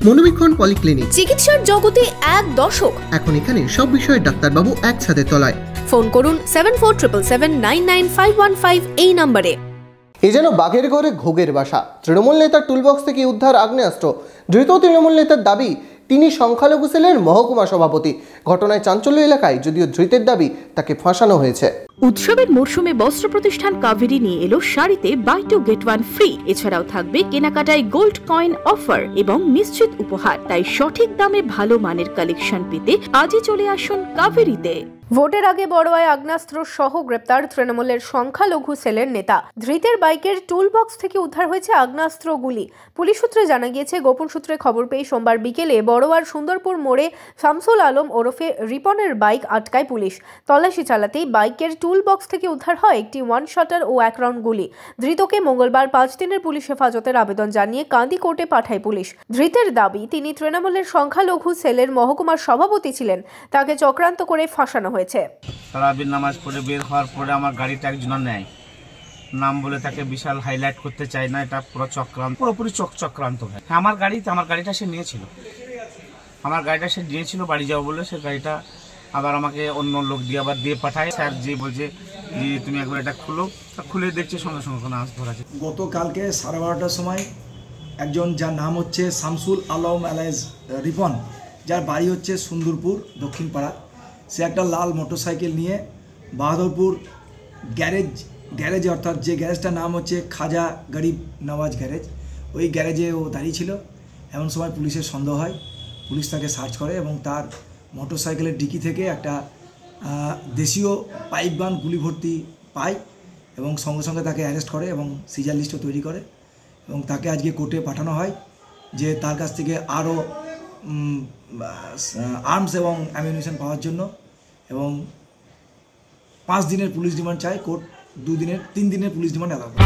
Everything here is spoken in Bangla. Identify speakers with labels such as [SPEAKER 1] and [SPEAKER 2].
[SPEAKER 1] মনোবীক্ষণ পলিক্লিনিক,
[SPEAKER 2] চিকিৎসার জগতে এক দশক।
[SPEAKER 1] এখন এখানে সব বিষয়ে ডাক্তারবাবু একসাথে তলায়।
[SPEAKER 2] ফোন করুন 7477999515 এই নম্বরে।
[SPEAKER 1] এ যেন বাঘের ঘরে ঘোগের বাসা। তৃণমূল নেতার টুলবক্স থেকে উদ্ধার আগ্নেয়াস্ত্র। ধৃত তৃণমূল নেতার দাবি তিনি সংখ্যালঘু সেলের মহকুমা সভাপতি। ঘটনায় চাঞ্চল্য এলাকায়, যদিও ধৃতের দাবি তাকে ফাঁসানো হয়েছে।
[SPEAKER 3] উৎসবের মরশুমে বস্ত্র প্রতিষ্ঠান কাভেরি নিয়ে এলো শাড়িতে buy two get one free. এছাড়াও থাকবে কেনাকাটায় গোল্ড কয়েন অফার এবং নিশ্চিত উপহার। তাই সঠিক দামে ভালো মানের কালেকশন পেতে আজই চলে আসুন কাভেরিতে।
[SPEAKER 2] ভোটের আগে বড়োয়ায় আগ্নেয়াস্ত্র সহ গ্রেপ্তার তৃণমূলের সংখ্যালঘু সেলের নেতা। ধৃতের বাইকের টুলবক্স থেকে উদ্ধার হয়েছে আগ্নেয়াস্ত্র গুলি। পুলিশ সূত্রে জানা গিয়েছে, গোপন সূত্রে খবর পেয়ে সোমবার বিকেলে বড়োয়ার সুন্দরপুর মোড়ে শামসুল আলম ওরফে রিপনের বাইক আটকায় পুলিশ। তল্লাশি চালাতেই বাইকের টুলবক্স থেকে উদ্ধার হয় একটি ওয়ান শটার ও 1 রাউন্ড গুলি। ধৃতকে মঙ্গলবার 5 দিনের পুলিশ হেফাজতের আবেদন জানিয়ে কান্দি কোর্টে পাঠায় পুলিশ। ধৃতের দাবি তিনি তৃণমূলের সংখ্যালঘু সেলের মহকুমার সভাপতি ছিলেন। তাকে চক্রান্ত করে ফাঁসানো হয়েছে।
[SPEAKER 4] তারাবির নামাজ পড়ে বের হওয়ার পরে আমার গাড়িটা একজন নেয়, নাম বলে তাকে বিশাল হাইলাইট করতে চাই না, এটা পুরো চক্রান্ত, পুরোপুরি চক্রান্ত হয়। আমার গাড়িটা সে নিয়েছিল, বাড়ি যাবো বলে। সে গাড়িটা আবার আমাকে অন্য লোক দিয়ে আবার দিয়ে পাঠায়। স্যার যে বলছে যে তুমি একবার এটা খুলে দেখছে, সঙ্গে সঙ্গে কোনো আঁচ ধরা আছে।
[SPEAKER 5] গতকালকে 12:30টার সময় একজন, যার নাম হচ্ছে শামসুল আলম আলাইজ রিপন, যার বাড়ি হচ্ছে সুন্দরপুর দক্ষিণ পাড়া, সে একটা লাল মোটরসাইকেল নিয়ে বাহাদুরপুর গ্যারেজে, অর্থাৎ যে গ্যারেজটার নাম হচ্ছে খাজা গরিব নওয়াজ গ্যারেজ, ওই গ্যারেজে ও দাঁড়িয়ে ছিল। এমন সময় পুলিশের সন্দেহ হয়, পুলিশ তাকে সার্চ করে এবং তার মোটরসাইকেলের ডিকি থেকে একটা দেশীয় পাইপ গান গুলি ভর্তি পায় এবং সঙ্গে সঙ্গে তাকে অ্যারেস্ট করে এবং সিজার লিস্টও তৈরি করে এবং তাকে আজকে কোর্টে পাঠানো হয় যে তার কাছ থেকে আরও আর্মস এবং অ্যামিউনিশন পাওয়ার জন্য, এবং 5 দিনের পুলিশ রিমান্ড চায় কোর্ট। 3 দিনের পুলিশ রিমান্ড অ্যালাউ করে।